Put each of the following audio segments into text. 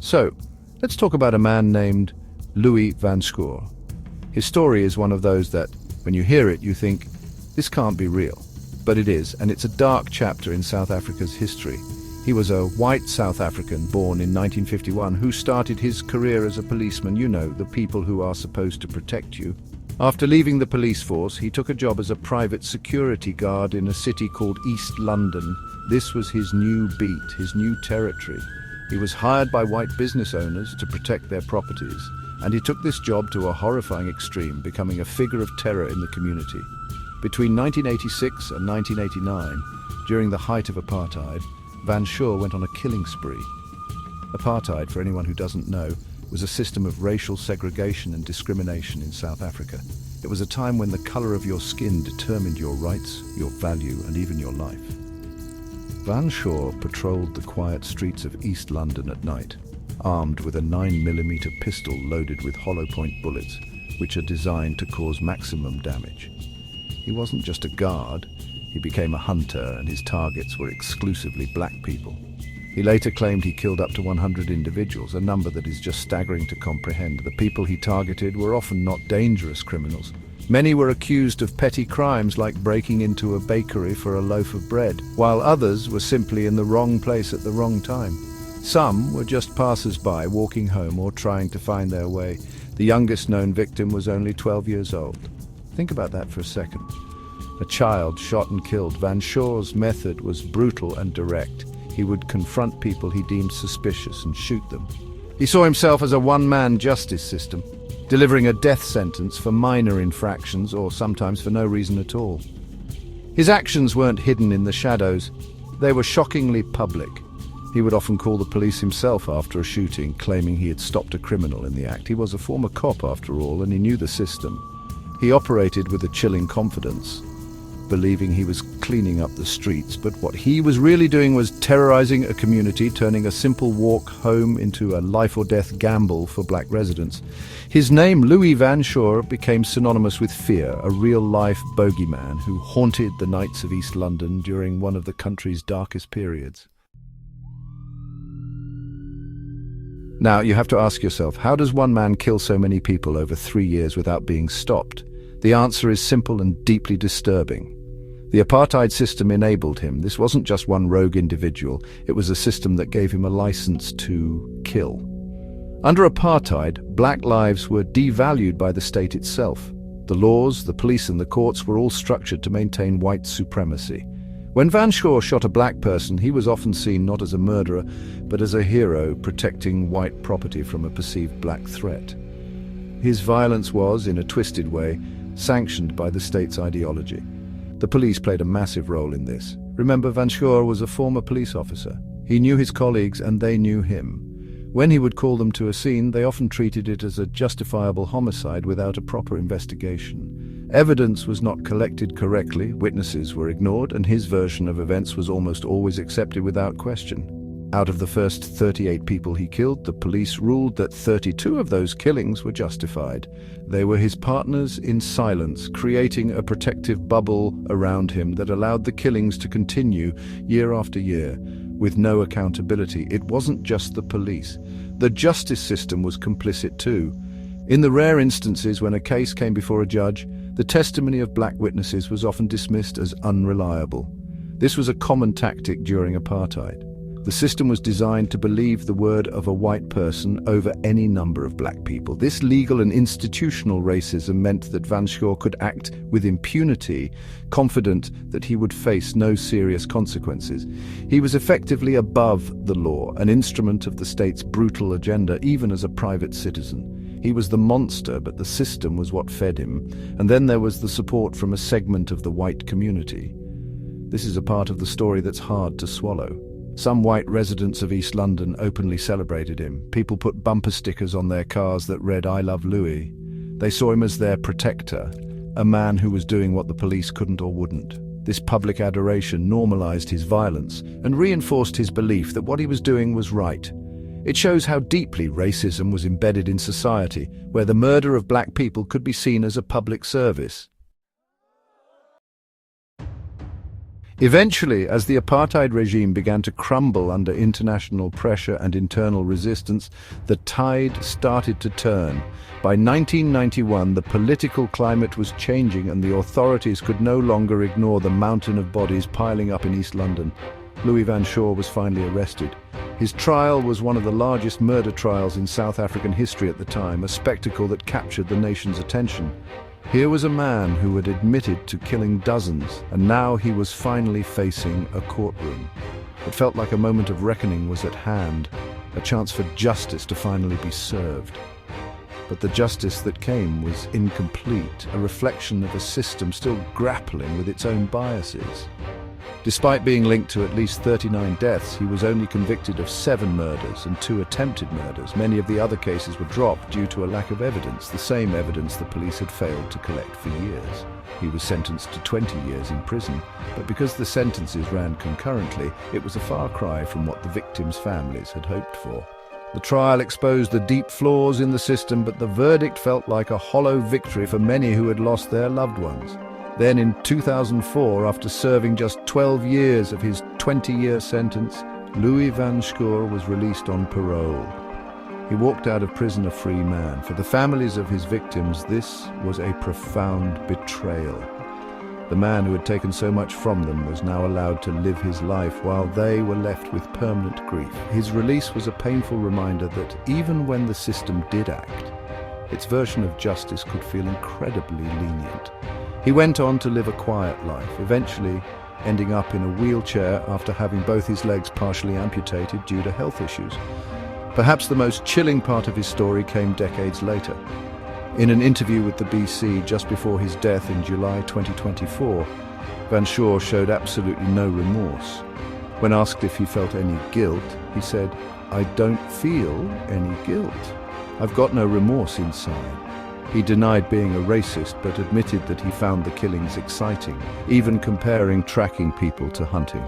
So, let's talk about a man named Louis Van Schoor. His story is one of those that, when you hear it, you think, this can't be real. But it is, and it's a dark chapter in South Africa's history. He was a white South African born in 1951 who started his career as a policeman, you know, the people who are supposed to protect you. After leaving the police force, he took a job as a private security guard in a city called East London. This was his new beat, his new territory. He was hired by white business owners to protect their properties, and he took this job to a horrifying extreme, becoming a figure of terror in the community. Between 1986 and 1989, during the height of apartheid, Van Schoor went on a killing spree. Apartheid, for anyone who doesn't know, was a system of racial segregation and discrimination in South Africa. It was a time when the color of your skin determined your rights, your value, and even your life. Van Schoor patrolled the quiet streets of East London at night, armed with a 9mm pistol loaded with hollow-point bullets, which are designed to cause maximum damage. He wasn't just a guard, he became a hunter, and his targets were exclusively black people. He later claimed he killed up to 100 individuals, a number that is just staggering to comprehend. The people he targeted were often not dangerous criminals. Many were accused of petty crimes like breaking into a bakery for a loaf of bread, while others were simply in the wrong place at the wrong time. Some were just passers-by walking home or trying to find their way. The youngest known victim was only 12 years old. Think about that for a second. A child shot and killed. Van Schoor's method was brutal and direct. He would confront people he deemed suspicious and shoot them. He saw himself as a one-man justice system, delivering a death sentence for minor infractions or sometimes for no reason at all. His actions weren't hidden in the shadows. They were shockingly public. He would often call the police himself after a shooting, claiming he had stopped a criminal in the act. He was a former cop after all, and he knew the system. He operated with a chilling confidence, believing he was cleaning up the streets, but what he was really doing was terrorizing a community, turning a simple walk home into a life-or-death gamble for black residents. His name, Louis Van Schoor, became synonymous with fear, a real-life bogeyman who haunted the nights of East London during one of the country's darkest periods. Now, you have to ask yourself, how does one man kill so many people over 3 years without being stopped? The answer is simple and deeply disturbing. The apartheid system enabled him. This wasn't just one rogue individual, it was a system that gave him a license to kill. Under apartheid, black lives were devalued by the state itself. The laws, the police and the courts were all structured to maintain white supremacy. When Van Schoor shot a black person, he was often seen not as a murderer, but as a hero protecting white property from a perceived black threat. His violence was, in a twisted way, sanctioned by the state's ideology. The police played a massive role in this. Remember, Van Schoor was a former police officer. He knew his colleagues and they knew him. When he would call them to a scene, they often treated it as a justifiable homicide without a proper investigation. Evidence was not collected correctly, witnesses were ignored, and his version of events was almost always accepted without question. Out of the first 38 people he killed, the police ruled that 32 of those killings were justified. They were his partners in silence, creating a protective bubble around him that allowed the killings to continue year after year, with no accountability. It wasn't just the police. The justice system was complicit too. In the rare instances when a case came before a judge, the testimony of black witnesses was often dismissed as unreliable. This was a common tactic during apartheid. The system was designed to believe the word of a white person over any number of black people. This legal and institutional racism meant that Van Schoor could act with impunity, confident that he would face no serious consequences. He was effectively above the law, an instrument of the state's brutal agenda, even as a private citizen. He was the monster, but the system was what fed him. And then there was the support from a segment of the white community. This is a part of the story that's hard to swallow. Some white residents of East London openly celebrated him. People put bumper stickers on their cars that read, "I love Louis." They saw him as their protector, a man who was doing what the police couldn't or wouldn't. This public adoration normalized his violence and reinforced his belief that what he was doing was right. It shows how deeply racism was embedded in society, where the murder of black people could be seen as a public service. Eventually, as the apartheid regime began to crumble under international pressure and internal resistance, the tide started to turn. By 1991, the political climate was changing and the authorities could no longer ignore the mountain of bodies piling up in East London. Louis Van Shaw was finally arrested. His trial was one of the largest murder trials in South African history at the time, a spectacle that captured the nation's attention. Here was a man who had admitted to killing dozens, and now he was finally facing a courtroom. It felt like a moment of reckoning was at hand, a chance for justice to finally be served. But the justice that came was incomplete, a reflection of a system still grappling with its own biases. Despite being linked to at least 39 deaths, he was only convicted of 7 murders and 2 attempted murders. Many of the other cases were dropped due to a lack of evidence, the same evidence the police had failed to collect for years. He was sentenced to 20 years in prison, but because the sentences ran concurrently, it was a far cry from what the victims' families had hoped for. The trial exposed the deep flaws in the system, but the verdict felt like a hollow victory for many who had lost their loved ones. Then in 2004, after serving just 12 years of his 20-year sentence, Louis Van Shaw was released on parole. He walked out of prison a free man. For the families of his victims, this was a profound betrayal. The man who had taken so much from them was now allowed to live his life while they were left with permanent grief. His release was a painful reminder that even when the system did act, its version of justice could feel incredibly lenient. He went on to live a quiet life, eventually ending up in a wheelchair after having both his legs partially amputated due to health issues. Perhaps the most chilling part of his story came decades later. In an interview with the BBC just before his death in July 2024, Van Shaw showed absolutely no remorse. When asked if he felt any guilt, he said, "I don't feel any guilt. I've got no remorse inside." He denied being a racist, but admitted that he found the killings exciting, even comparing tracking people to hunting.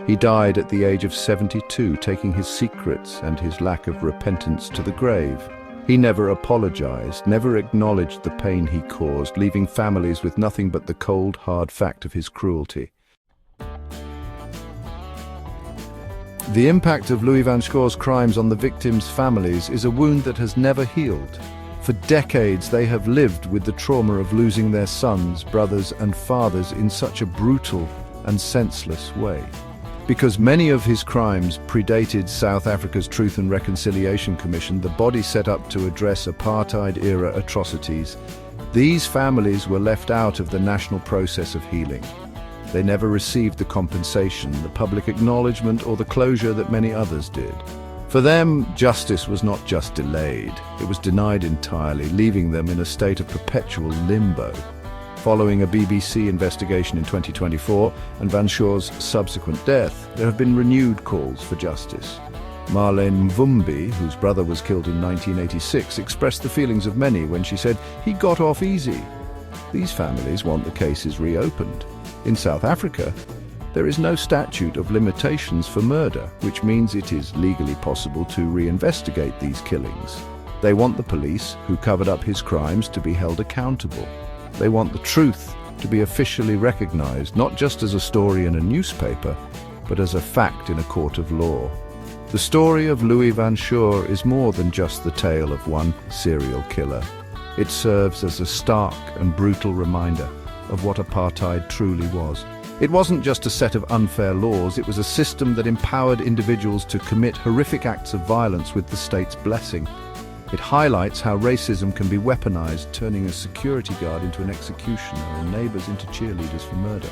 He died at the age of 72, taking his secrets and his lack of repentance to the grave. He never apologized, never acknowledged the pain he caused, leaving families with nothing but the cold, hard fact of his cruelty. The impact of Louis Van Shaw's crimes on the victims' families is a wound that has never healed. For decades, they have lived with the trauma of losing their sons, brothers, and fathers in such a brutal and senseless way. Because many of his crimes predated South Africa's Truth and Reconciliation Commission, the body set up to address apartheid-era atrocities, these families were left out of the national process of healing. They never received the compensation, the public acknowledgement, or the closure that many others did. For them, justice was not just delayed, it was denied entirely, leaving them in a state of perpetual limbo. Following a BBC investigation in 2024 and Van Shaw's subsequent death, there have been renewed calls for justice. Marlene Mvumbi, whose brother was killed in 1986, expressed the feelings of many when she said, "He got off easy." These families want the cases reopened. In South Africa, there is no statute of limitations for murder, which means it is legally possible to reinvestigate these killings. They want the police who covered up his crimes to be held accountable. They want the truth to be officially recognized, not just as a story in a newspaper, but as a fact in a court of law. The story of Louis Van Shaw is more than just the tale of one serial killer. It serves as a stark and brutal reminder of what apartheid truly was. It wasn't just a set of unfair laws, it was a system that empowered individuals to commit horrific acts of violence with the state's blessing. It highlights how racism can be weaponized, turning a security guard into an executioner and neighbors into cheerleaders for murder.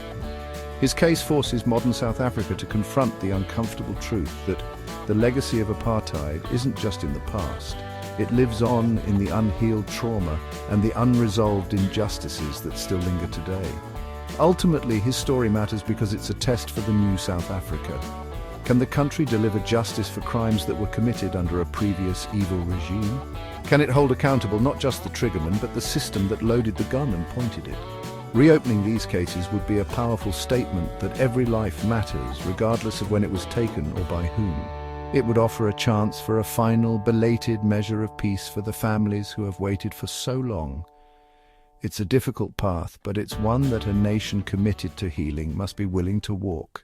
His case forces modern South Africa to confront the uncomfortable truth that the legacy of apartheid isn't just in the past. It lives on in the unhealed trauma and the unresolved injustices that still linger today. Ultimately, his story matters because it's a test for the new South Africa. Can the country deliver justice for crimes that were committed under a previous evil regime? Can it hold accountable not just the triggerman, but the system that loaded the gun and pointed it? Reopening these cases would be a powerful statement that every life matters, regardless of when it was taken or by whom. It would offer a chance for a final, belated measure of peace for the families who have waited for so long. It's a difficult path, but it's one that a nation committed to healing must be willing to walk.